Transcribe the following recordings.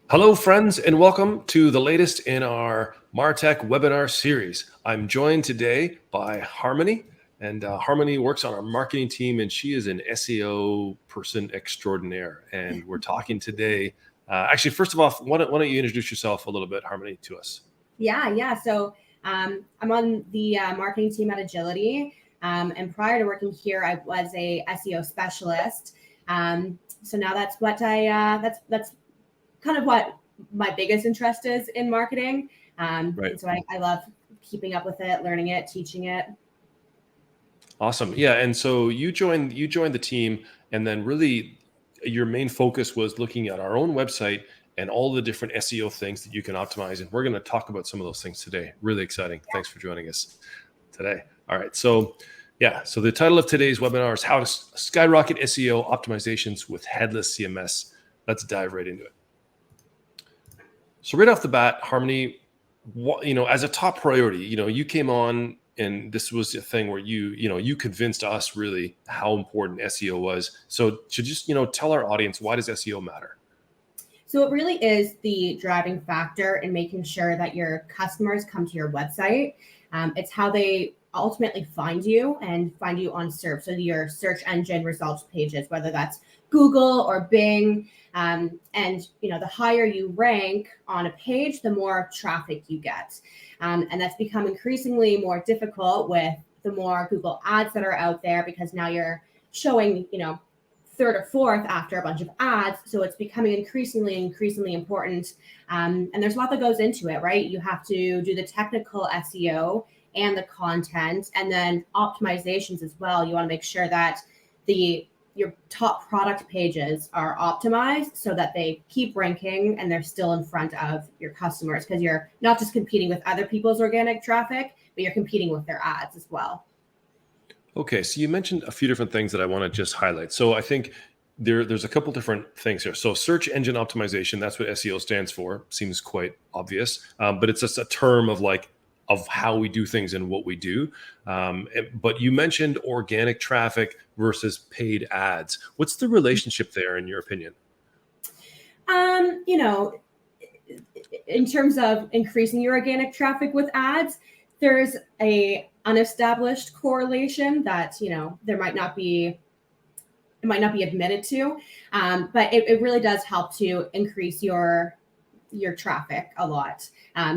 Hello, friends, and welcome to the latest in our MarTech webinar series. I'm joined today by Harmony, and Harmony works on our marketing team, and she is an SEO person extraordinaire. And we're talking today. Actually, first of all, why don't you introduce yourself a little bit, Harmony, to us? Yeah. So I'm on the marketing team at Agility, and prior to working here, I was a SEO specialist. So now that's what that's kind of what my biggest interest is in marketing. Right. And so I love keeping up with it, learning it, teaching it. Awesome. Yeah. And so you joined the team, and then really your main focus was looking at our own website and all the different SEO things that you can optimize. And we're going to talk about some of those things today. Really exciting. Thanks for joining us today. All right. So so the title of today's webinar is How to Skyrocket SEO Optimizations with Headless CMS. Let's dive right into it. So right off the bat, Harmony, as a top priority, you came on and this was a thing where you convinced us really how important SEO was. So to just, tell our audience, why does SEO matter? So it really is the driving factor in making sure that your customers come to your website. It's how they ultimately find you and find you on SERP, so your search engine results pages, whether that's Google or Bing. And the higher you rank on a page, the more traffic you get. And that's become increasingly more difficult with the more Google ads that are out there, because now you're showing, third or fourth after a bunch of ads. So it's becoming increasingly important. And there's a lot that goes into it, right? You have to do the technical SEO and the content, and then optimizations as well. You want to make sure that your top product pages are optimized so that they keep ranking and they're still in front of your customers, because you're not just competing with other people's organic traffic, but you're competing with their ads as well. Okay, so you mentioned a few different things that I want to just highlight. So I think there's a couple different things here. So search engine optimization, that's what SEO stands for. Seems quite obvious, but it's just a term of how we do things and what we do. But you mentioned organic traffic versus paid ads. What's the relationship there in your opinion? In terms of increasing your organic traffic with ads, there's a unestablished correlation that, it might not be admitted to, but it really does help to increase your traffic a lot.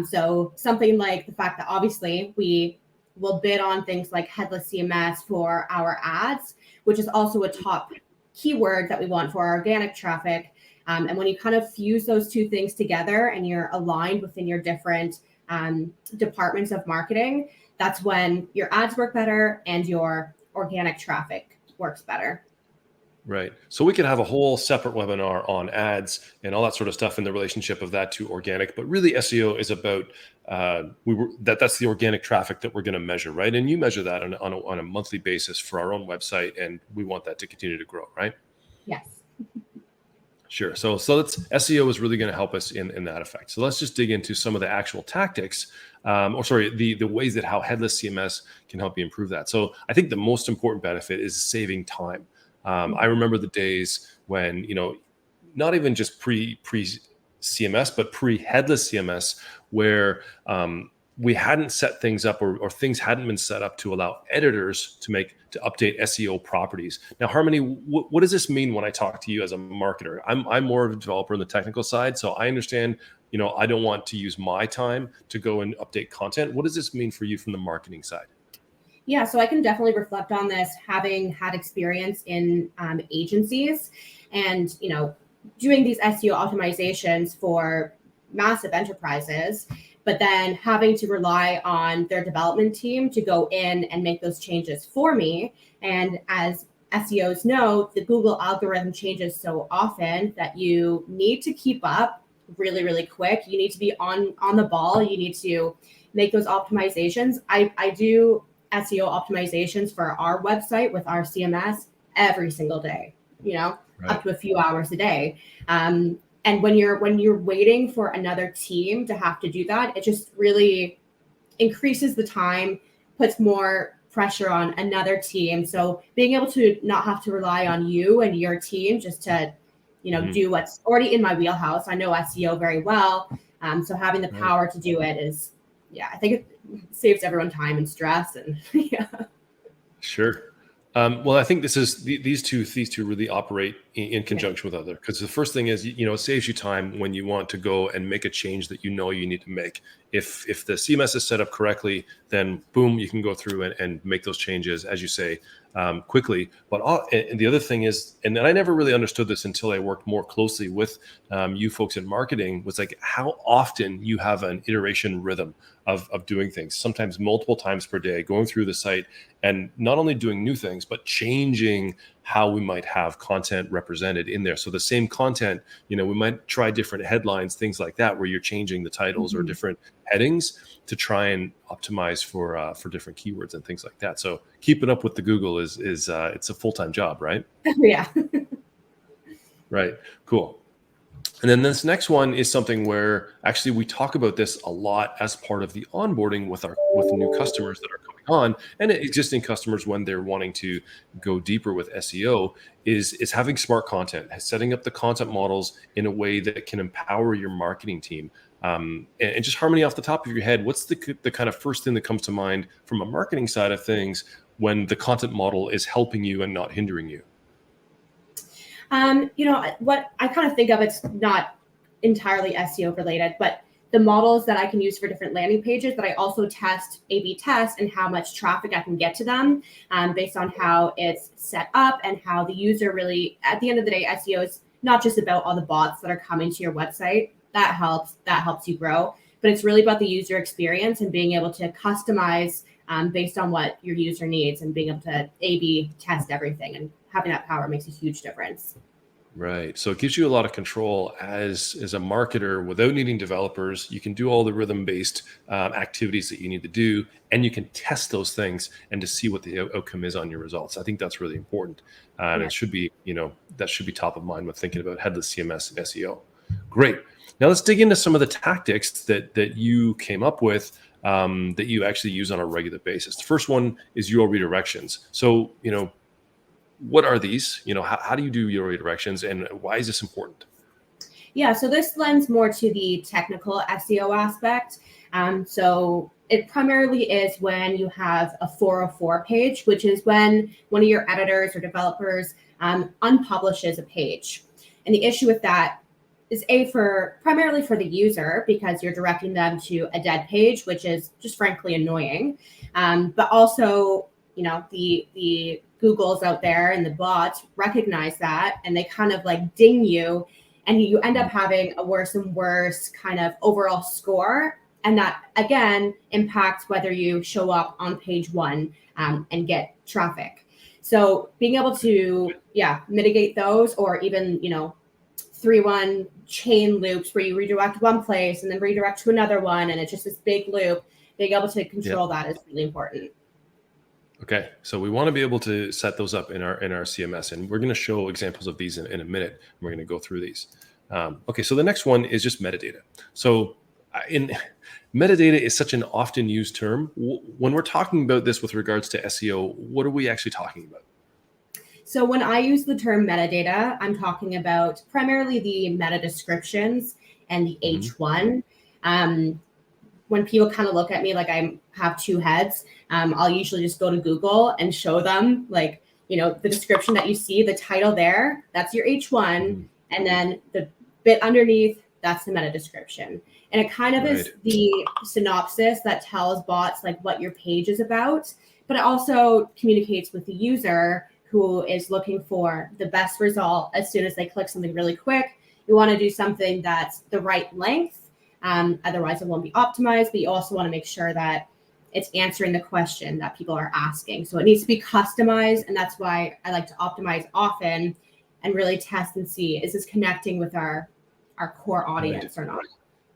So something like the fact that obviously we will bid on things like Headless CMS for our ads, which is also a top keyword that we want for our organic traffic. And when you kind of fuse those two things together and you're aligned within your different departments of marketing, that's when your ads work better and your organic traffic works better. Right. So we could have a whole separate webinar on ads and all that sort of stuff and the relationship of that to organic. But really, SEO is about that's the organic traffic that we're going to measure, right? And you measure that on a monthly basis for our own website, and we want that to continue to grow, right? Yes. Sure. So SEO is really going to help us in that effect. So let's just dig into some of the actual tactics, the ways that how Headless CMS can help you improve that. So I think the most important benefit is saving time. I remember the days when, not even just pre CMS, but pre Headless CMS, where we hadn't set things up or things hadn't been set up to allow editors to update SEO properties. Now, Harmony, what does this mean when I talk to you as a marketer? I'm more of a developer on the technical side, so I understand, I don't want to use my time to go and update content. What does this mean for you from the marketing side? Yeah, so I can definitely reflect on this, having had experience in agencies and, doing these SEO optimizations for massive enterprises, but then having to rely on their development team to go in and make those changes for me. And as SEOs know, the Google algorithm changes so often that you need to keep up really, really quick. You need to be on the ball. You need to make those optimizations. I do SEO optimizations for our website with our CMS every single day, Right. Up to a few hours a day. And when you're waiting for another team to have to do that, it just really increases the time, puts more pressure on another team. So being able to not have to rely on you and your team just to do what's already in my wheelhouse. I know SEO very well. So having the power to do it is, I think it saves everyone time and stress. And Sure. Well, I think these two really operate in conjunction with other, because the first thing is, it saves you time when you want to go and make a change that you need to make. If the CMS is set up correctly, then boom, you can go through and make those changes, as you say, quickly. But and the other thing is, and I never really understood this until I worked more closely with you folks in marketing, was like how often you have an iteration rhythm of doing things, sometimes multiple times per day, going through the site and not only doing new things, but changing how we might have content represented in there. So the same content, we might try different headlines, things like that, where you're changing the titles or different headings to try and optimize for different keywords and things like that. So keeping up with the Google is it's a full-time job, right? Yeah. Right. Cool. And then this next one is something where actually we talk about this a lot as part of the onboarding with new customers that are coming on, and existing customers when they're wanting to go deeper with SEO, is having smart content, setting up the content models in a way that can empower your marketing team. And just Harmony, off the top of your head, what's the kind of first thing that comes to mind from a marketing side of things when the content model is helping you and not hindering you? What I kind of think of, it's not entirely SEO related, but the models that I can use for different landing pages that I also A/B test, and how much traffic I can get to them based on how it's set up and how the user really, at the end of the day, SEO is not just about all the bots that are coming to your website. That helps you grow, but it's really about the user experience and being able to customize based on what your user needs, and being able to A/B test everything, and having that power makes a huge difference. Right. So it gives you a lot of control as a marketer without needing developers. You can do all the rhythm-based activities that you need to do, and you can test those things and to see what the outcome is on your results. I think that's really important. And it should be, that should be top of mind when thinking about headless CMS and SEO. Great. Now let's dig into some of the tactics that you came up with that you actually use on a regular basis. The first one is your redirections. So, what are these? How do you do your redirections, and why is this important? Yeah, so this lends more to the technical SEO aspect. So it primarily is when you have a 404 page, which is when one of your editors or developers unpublishes a page. And the issue with that is primarily for the user, because you're directing them to a dead page, which is just frankly annoying. But also, the Googles out there and the bots recognize that, and they kind of like ding you, and you end up having a worse and worse kind of overall score. And that again impacts whether you show up on page one and get traffic. So being able to mitigate those, or even 3-1 chain loops where you redirect one place and then redirect to another one, and it's just this big loop, being able to control that is really important. Okay, so we want to be able to set those up in our CMS, and we're going to show examples of these in a minute. We're going to go through these. Okay, so the next one is just metadata. So metadata is such an often used term. When we're talking about this with regards to SEO, what are we actually talking about? So when I use the term metadata, I'm talking about primarily the meta descriptions and the H1. When people kind of look at me like I have two heads, I'll usually just go to Google and show them the description that you see, the title there, that's your H1. And then the bit underneath, that's the meta description. And it kind of is the synopsis that tells bots like what your page is about, but it also communicates with the user who is looking for the best result as soon as they click something really quick. You want to do something that's the right length. Otherwise, it won't be optimized, but you also want to make sure that it's answering the question that people are asking. So it needs to be customized, and that's why I like to optimize often and really test and see, is this connecting with our core audience or not?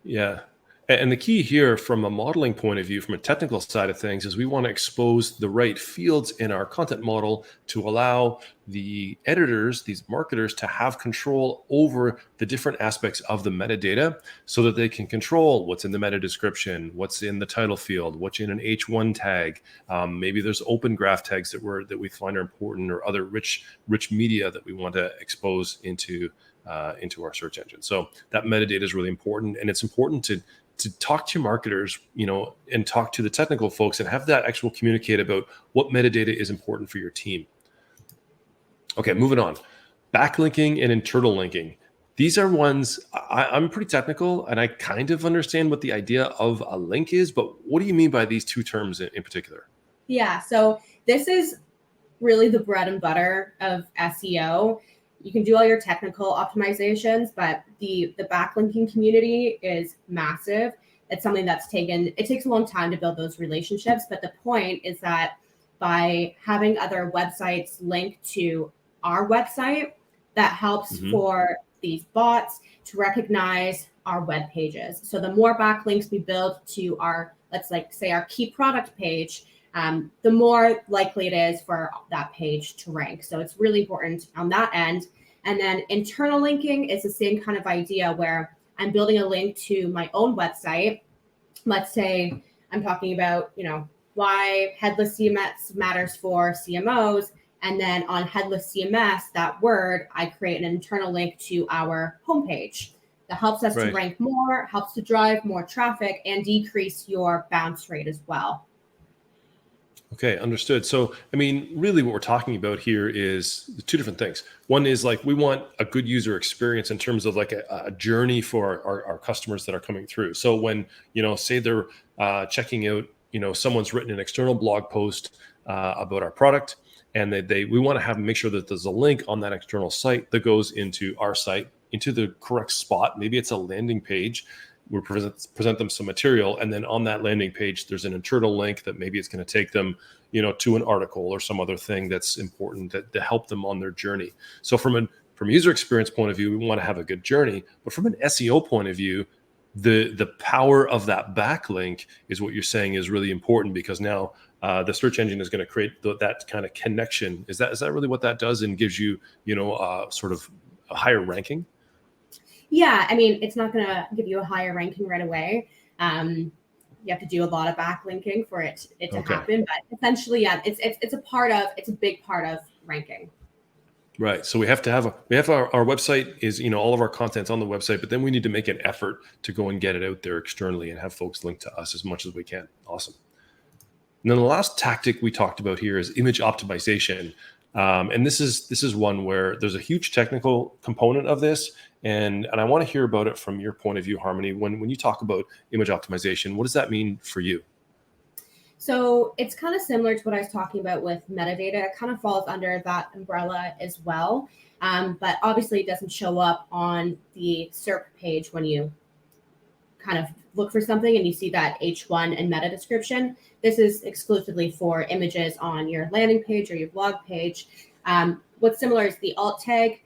Yeah. And the key here from a modeling point of view, from a technical side of things, is we want to expose the right fields in our content model to allow the editors, these marketers, to have control over the different aspects of the metadata, so that they can control what's in the meta description, what's in the title field, what's in an H1 tag. Maybe there's open graph tags that we find are important, or other rich media that we want to expose into into our search engine. So that metadata is really important, and it's important to talk to your marketers, and talk to the technical folks and have that actual communicate about what metadata is important for your team. Okay, moving on. Backlinking and internal linking. These are ones I'm pretty technical, and I kind of understand what the idea of a link is, but what do you mean by these two terms in particular? Yeah, so this is really the bread and butter of SEO. You can do all your technical optimizations, but the backlinking community is massive. It's something it takes a long time to build those relationships, but the point is that by having other websites linked to our website, that helps for these bots to recognize our web pages. So the more backlinks we build to our, let's say our key product page, the more likely it is for that page to rank. So it's really important on that end. And then internal linking is the same kind of idea where I'm building a link to my own website. Let's say I'm talking about, why Headless CMS matters for CMOs. And then on Headless CMS, that word, I create an internal link to our homepage. That helps us to rank more, helps to drive more traffic, and decrease your bounce rate as well. Okay, understood. So, really what we're talking about here is two different things. One is we want a good user experience in terms of a journey for our customers that are coming through. So when, say they're checking out, someone's written an external blog post about our product, and we want to make sure that there's a link on that external site that goes into our site, into the correct spot. Maybe it's a landing page. We present them some material, and then on that landing page, there's an internal link that maybe it's going to take them, to an article or some other thing that's important to help them on their journey. So from a user experience point of view, we want to have a good journey, but from an SEO point of view, the power of that backlink is what you're saying is really important, because now the search engine is going to create that kind of connection. Is that really what that does, and gives you, sort of a higher ranking? Yeah, it's not going to give you a higher ranking right away. You have to do a lot of backlinking for it to happen, but essentially, yeah, it's a big part of ranking. Right. So we have our website is, all of our content's on the website, but then we need to make an effort to go and get it out there externally and have folks link to us as much as we can. Awesome. And then the last tactic we talked about here is image optimization. And this is one where there's a huge technical component of this. And I want to hear about it from your point of view, Harmony. When you talk about image optimization, what does that mean for you? So it's kind of similar to what I was talking about with metadata. It kind of falls under that umbrella as well. But obviously it doesn't show up on the SERP page when you kind of look for something and you see that H1 and meta description. This is exclusively for images on your landing page or your blog page. What's similar is the alt tag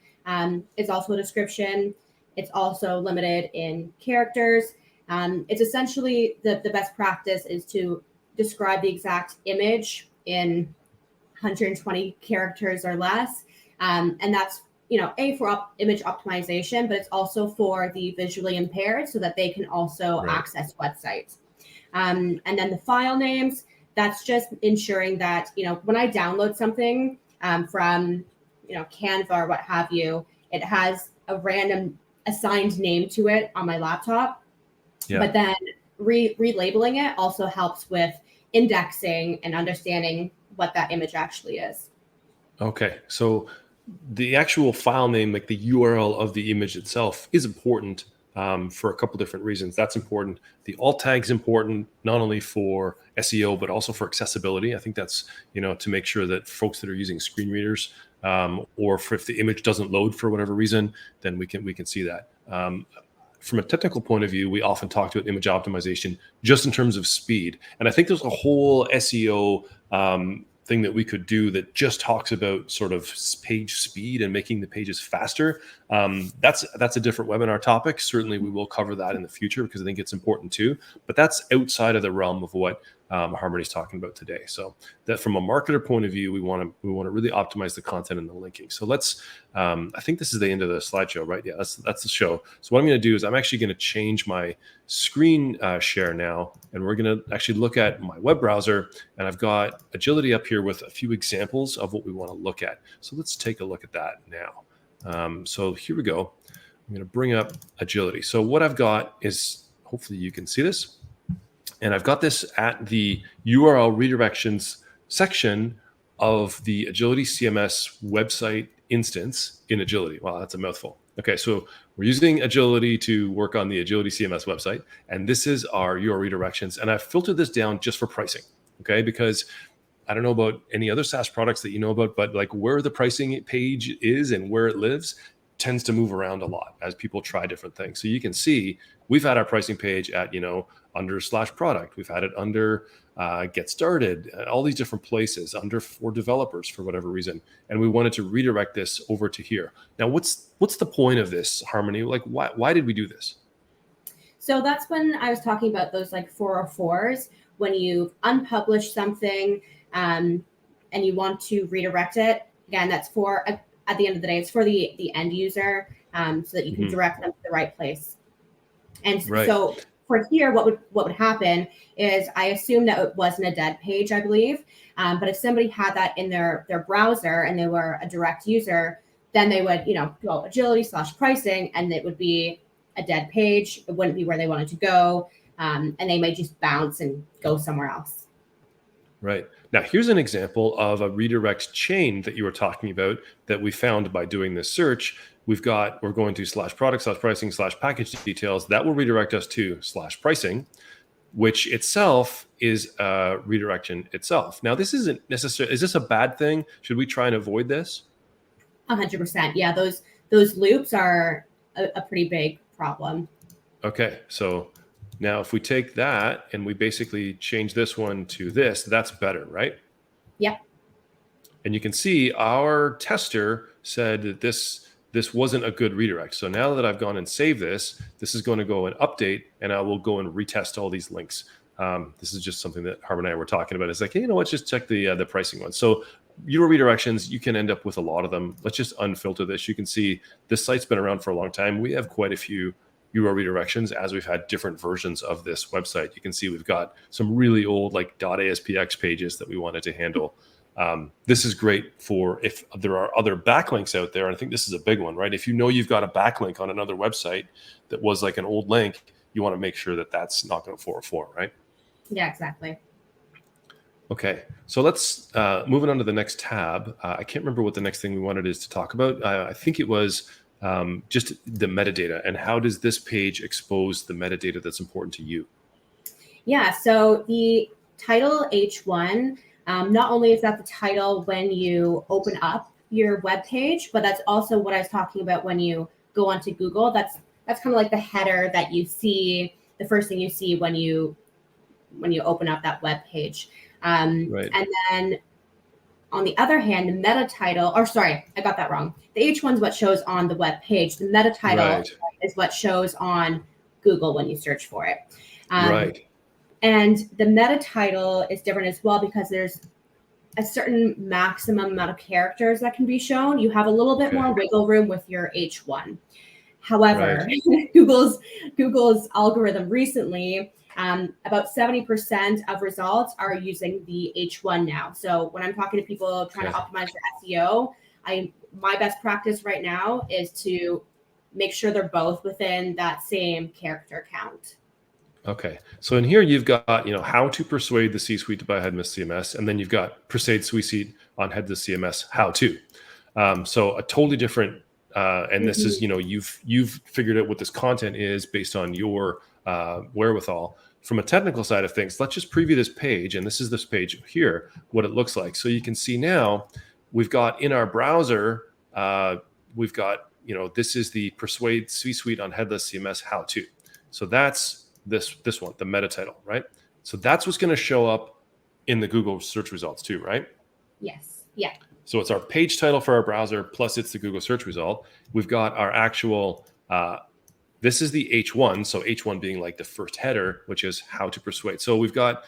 is also a description. It's also limited in characters. It's essentially the best practice is to describe the exact image in 120 characters or less. And that's, for image optimization, but it's also for the visually impaired so that they can also access websites. And then the file names, that's just ensuring that, when I download something from, Canva or what have you, it has a random assigned name to it on my laptop. Yeah. But then relabeling it also helps with indexing and understanding what that image actually is. Okay. So the actual file name, like the URL of the image itself, is important for a couple different reasons. That's important. The alt tag is important, not only for SEO, but also for accessibility. I think that's, to make sure that folks that are using screen readers or if the image doesn't load for whatever reason, then we can see that. From a technical point of view, we often talk about image optimization just in terms of speed. And I think there's a whole SEO thing that we could do that just talks about sort of page speed and making the pages faster. That's a different webinar topic. Certainly we will cover that in the future because I think it's important too, but that's outside of the realm of what Harmony's talking about today. So that from a marketer point of view, we want to really optimize the content and the linking. So let's, I think this is the end of the slideshow, right? Yeah, that's the show. So what I'm going to do is I'm actually going to change my screen share now, and we're going to actually look at my web browser, and I've got Agility up here with a few examples of what we want to look at. So let's take a look at that now. So here we go. I'm going to bring up agility. So what I've got is, hopefully you can see this. And I've got this at the URL redirections section of the Agility CMS website instance in Agility. Wow, that's a mouthful. Okay, so we're using Agility to work on the Agility CMS website. And this is our URL redirections. And I've filtered this down just for pricing, okay? Because I don't know about any other SaaS products that you know about, but like where the pricing page is and where it lives tends to move around a lot as people try different things. So you can see we've had our pricing page at, under /product. We've had it under get started, all these different places, under for developers for whatever reason. And we wanted to redirect this over to here. Now, what's the point of this, Harmony? Like, why did we do this? So that's when I was talking about those like 404s, when you've unpublished something and you want to redirect it. Again, that's for, at the end of the day, it's for the end user so that you can direct them to the right place. And so for here, what would happen is I assume that it wasn't a dead page, I believe. But if somebody had that in their browser and they were a direct user, then they would, go agility /pricing, and it would be a dead page. It wouldn't be where they wanted to go. And they may just bounce and go somewhere else. Right. Now, here's an example of a redirect chain that you were talking about that we found by doing this search. We're going to /product /pricing /package details. That will redirect us to /pricing, which itself is a redirection itself. Now, this isn't necessarily, is this a bad thing? Should we try and avoid this? 100%. Yeah, those loops are a pretty big problem. Okay, so now if we take that and we basically change this one to this, that's better, right? Yep. And you can see our tester said that this wasn't a good redirect. So now that I've gone and saved this is going to go and update, and I will go and retest all these links. This is just something that Harm and I were talking about. It's like, hey, let's just check the pricing one. So your redirections, you can end up with a lot of them. Let's just unfilter this. You can see this site's been around for a long time. We have quite a few URL redirections as we've had different versions of this website. You can see we've got some really old like .aspx pages that we wanted to handle. This is great for if there are other backlinks out there. And I think this is a big one, right? If you've got a backlink on another website that was like an old link, you want to make sure that that's not going to 404, right? Yeah, exactly. Okay, so let's move on to the next tab. I can't remember what the next thing we wanted is to talk about. I think it was just the metadata, and how does this page expose the metadata that's important to you? Yeah, so the title H1, not only is that the title when you open up your web page, but that's also what I was talking about when you go onto Google. That's kind of like the header that you see, the first thing you see when you open up that web page. Right. And then on the other hand, the meta title, or sorry, I got that wrong. The H1 is what shows on the web page. The meta title is what shows on Google when you search for it. Right. And the meta title is different as well because there's a certain maximum amount of characters that can be shown. You have a little bit more wiggle room with your H1. However, Google's algorithm recently, about 70% of results are using the H1 now. So when I'm talking to people trying to optimize their SEO, my best practice right now is to make sure they're both within that same character count. Okay, so in here you've got how to persuade the C-suite to buy Headless CMS, and then you've got persuade C-suite on Headless CMS how to. So a totally different, and this is you've figured out what this content is based on your wherewithal. From a technical side of things, let's just preview this page, and this is this page here, what it looks like. So you can see now we've got in our browser, we've got this is the persuade C-suite on Headless CMS how to. So that's this one, the meta title, right? So that's what's going to show up in the Google search results too, right? Yes. Yeah. So it's our page title for our browser, plus it's the Google search result. We've got our actual, this is the H1. So H1 being like the first header, which is how to persuade. So we've got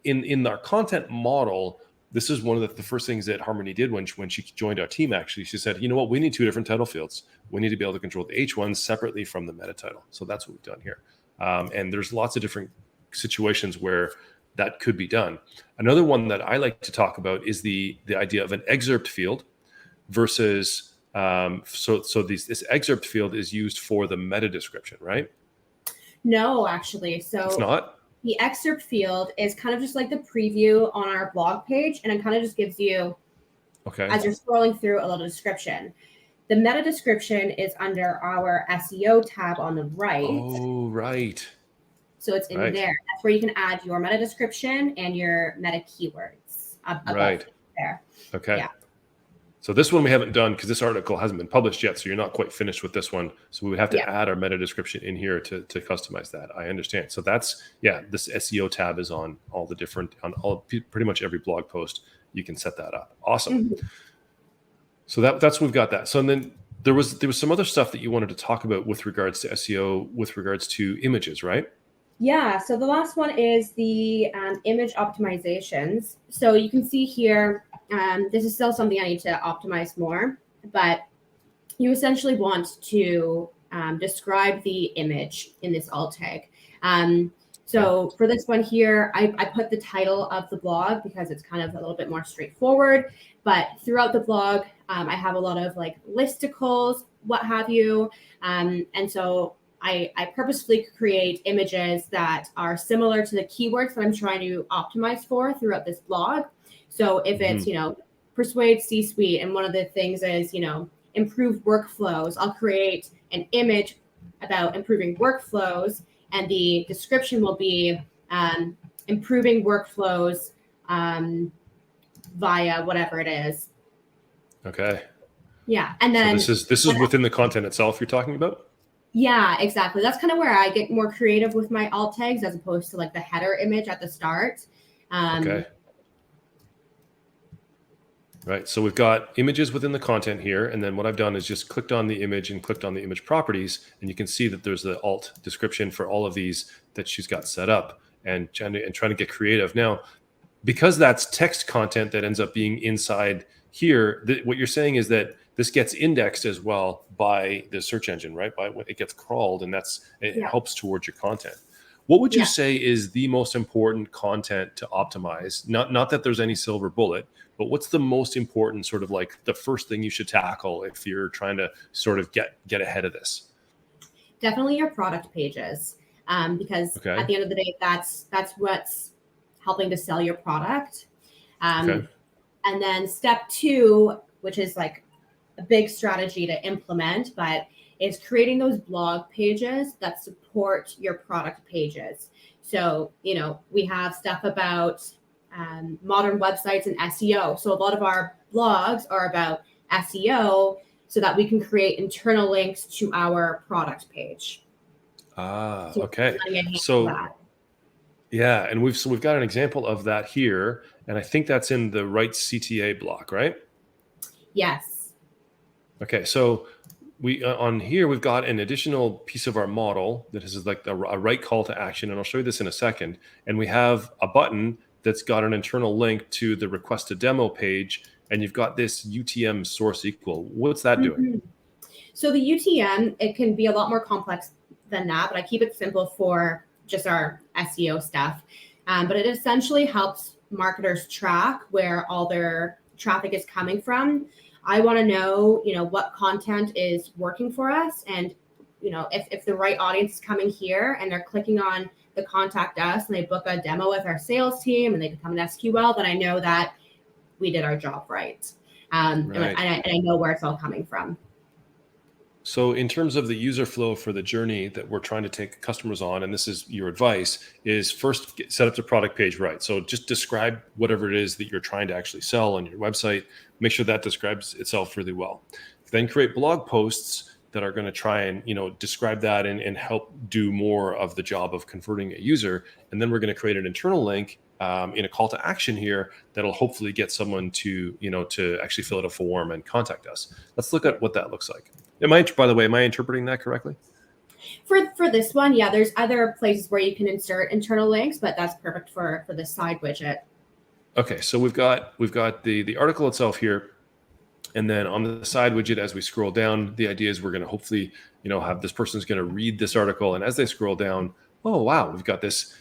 in our content model, this is one of the first things that Harmony did when she joined our team, actually. She said, you know what, we need two different title fields. We need to be able to control the H1 separately from the meta title. So that's what we've done here. And there's lots of different situations where that could be done. Another one that I like to talk about is the idea of an excerpt field versus This excerpt field is used for the meta description, right? No, actually. It's So not? the excerpt field is kind of just like the preview on our blog page, and it kind of just gives you, Okay. as you're scrolling through, a little description. The meta description is under our SEO tab on the right. Oh, right. So it's in there. That's where you can add your meta description and your meta keywords. Right. There. Okay. Yeah. So this one we haven't done because this article hasn't been published yet. So you're not quite finished with this one. So we would have to add our meta description in here to customize that. I understand. So that's, this SEO tab is on all the different, pretty much every blog post. You can set that up. Awesome. Mm-hmm. So that's, we've got that. So and then there was some other stuff that you wanted to talk about with regards to SEO, with regards to images, right? Yeah, so the last one is the image optimizations. So you can see here, this is still something I need to optimize more, but you essentially want to describe the image in this alt tag. So for this one here, I put the title of the blog because it's kind of a little bit more straightforward, but throughout the blog, I have a lot of like listicles, what have you. And so I purposefully create images that are similar to the keywords that I'm trying to optimize for throughout this blog. So if it's, persuade C-suite, and one of the things is, improve workflows, I'll create an image about improving workflows, and the description will be improving workflows via whatever it is. Okay. Yeah. And then so this is within the content itself you're talking about? Yeah, exactly. That's kind of where I get more creative with my alt tags as opposed to like the header image at the start. Okay. Right. So we've got images within the content here. And then what I've done is just clicked on the image and clicked on the image properties. And you can see that there's the alt description for all of these that she's got set up, and trying to get creative. Now, because that's text content that ends up being inside here, what you're saying is that this gets indexed as well by the search engine, right? By when it gets crawled, and it helps towards your content. What would you say is the most important content to optimize? Not that there's any silver bullet, but what's the most important sort of like the first thing you should tackle if you're trying to sort of get ahead of this? Definitely your product pages, because at the end of the day, that's what's helping to sell your product. And then step 2, which is like a big strategy to implement, but is creating those blog pages that support your product pages. So, we have stuff about modern websites and SEO. So a lot of our blogs are about SEO so that we can create internal links to our product page. Okay. Yeah, and we've got an example of that here, and I think that's in the right CTA block, right? Yes. Okay, so we on here we've got an additional piece of our model that is like a right call to action, and I'll show you this in a second. And we have a button that's got an internal link to the request a demo page, and you've got this UTM source equal. What's that doing? So the UTM, it can be a lot more complex than that, but I keep it simple for just our SEO stuff. But it essentially helps marketers track where all their traffic is coming from. I want to know, what content is working for us. And, if the right audience is coming here and they're clicking on the contact us and they book a demo with our sales team and they become an SQL, then I know that we did our job right. And I know where it's all coming from. So in terms of the user flow for the journey that we're trying to take customers on, and this is your advice, is first set up the product page right. So just describe whatever it is that you're trying to actually sell on your website. Make sure that describes itself really well. Then create blog posts that are going to try and describe that and help do more of the job of converting a user. And then we're going to create an internal link in a call to action here that'll hopefully get someone to actually fill out a form and contact us. Let's look at what that looks like. By the way, am I interpreting that correctly? For this one, yeah, there's other places where you can insert internal links, but that's perfect for the side widget. Okay, so we've got the article itself here, and then on the side widget, as we scroll down, the idea is we're going to hopefully have this person's going to read this article, and as they scroll down, oh wow, we've got this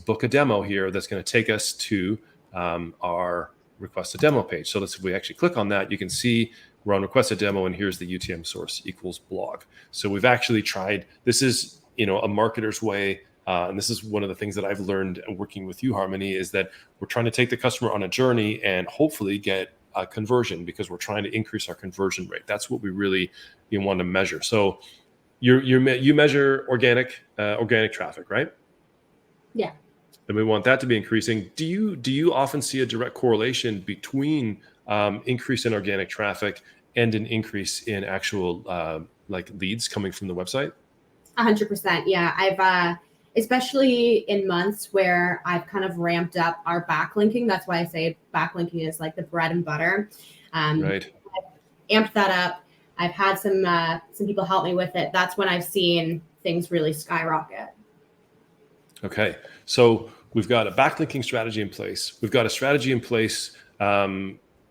book a demo here that's going to take us to our request a demo page. So if we actually click on that, you can see We're on request a demo, and here's the UTM source equals blog. So we've actually tried, this is, a marketer's way. And this is one of the things that I've learned working with you, Harmony, is that we're trying to take the customer on a journey and hopefully get a conversion, because we're trying to increase our conversion rate. That's what we really want to measure. So you measure organic traffic, right? Yeah. And we want that to be increasing. Do you often see a direct correlation between increase in organic traffic and an increase in actual like leads coming from the website? 100%. Yeah. I've especially in months where I've kind of ramped up our backlinking. That's why I say backlinking is like the bread and butter. Right. I've amped that up. I've had some people help me with it. That's when I've seen things really skyrocket. Okay. So we've got a backlinking strategy in place. We've got a strategy in place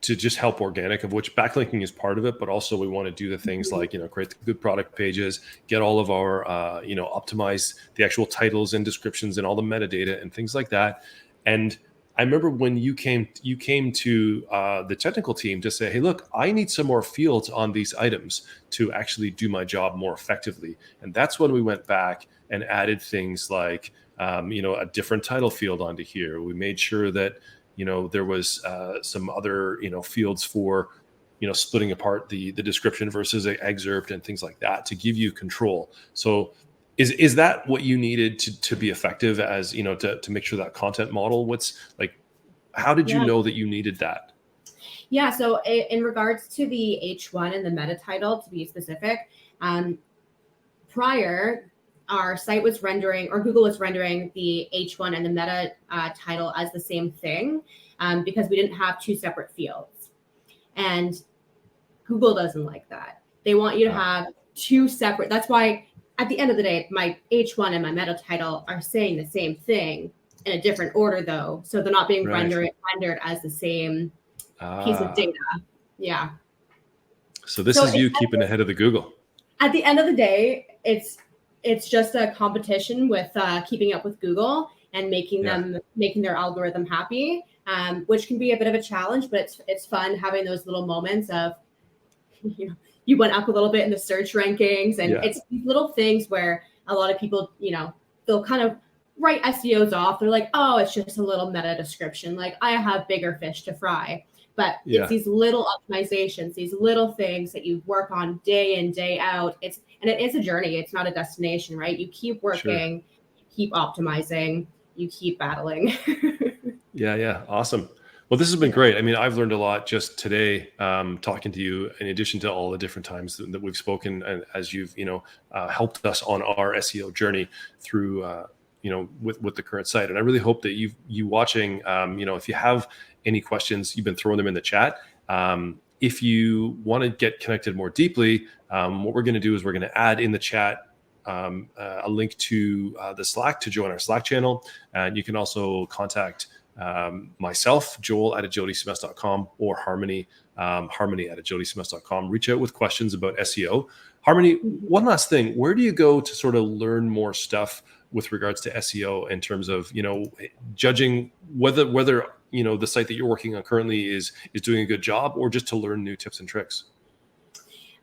to just help organic, of which backlinking is part of it, but also we want to do the things like, create the good product pages, get all of our, optimize the actual titles and descriptions and all the metadata and things like that. And I remember when you came to the technical team to say, hey, look, I need some more fields on these items to actually do my job more effectively. And that's when we went back and added things like, a different title field onto here. We made sure that, there was some other, fields for, splitting apart the description versus an excerpt and things like that to give you control. So is that what you needed to be effective as, to make sure that content model, how did you know that you needed that? Yeah. So in regards to the H1 and the meta title, to be specific, prior, our site was rendering, or Google was rendering the H1 and the meta title as the same thing because we didn't have two separate fields. And Google doesn't like that. They want you to have two separate. That's why at the end of the day, my H1 and my meta title are saying the same thing in a different order, though. So they're not being rendered as the same piece of data. Yeah. So this is you keeping ahead of the Google. At the end of the day, it's just a competition with keeping up with Google and making their algorithm happy, which can be a bit of a challenge, but it's fun having those little moments of, you went up a little bit in the search rankings, and it's these little things where a lot of people, they'll kind of write SEOs off. They're like, oh, it's just a little meta description. Like, I have bigger fish to fry. But it's these little optimizations, these little things that you work on day in, day out. And it is a journey. It's not a destination, right? You keep working, you keep optimizing, you keep battling. Yeah. Awesome. Well, this has been great. I mean, I've learned a lot just today talking to you, in addition to all the different times that we've spoken, and as you've, helped us on our SEO journey through, with the current site. And I really hope that you watching, if you have any questions, you've been throwing them in the chat. If you want to get connected more deeply, what we're going to do is we're going to add in the chat a link to the Slack to join our Slack channel. And you can also contact myself, Joel at agilitysms.com, or Harmony at agilitysms.com. Reach out with questions about SEO. Harmony, one last thing. Where do you go to sort of learn more stuff with regards to SEO in terms of, judging whether the site that you're working on currently is doing a good job, or just to learn new tips and tricks?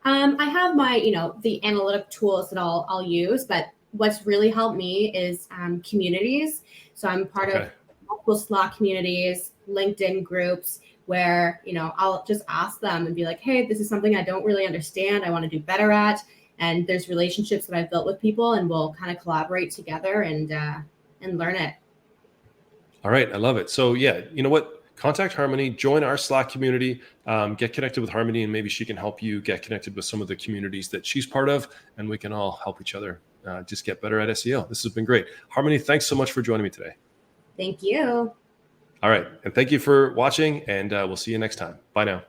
I have my, the analytic tools that I'll use, but what's really helped me is communities. So I'm part of multiple Slack communities, LinkedIn groups, where, I'll just ask them and be like, hey, this is something I don't really understand. I want to do better at. And there's relationships that I've built with people, and we'll kind of collaborate together and learn it. All right. I love it. So you know what? Contact Harmony, join our Slack community, get connected with Harmony, and maybe she can help you get connected with some of the communities that she's part of, and we can all help each other just get better at SEO. This has been great. Harmony, thanks so much for joining me today. Thank you. All right. And thank you for watching, and we'll see you next time. Bye now.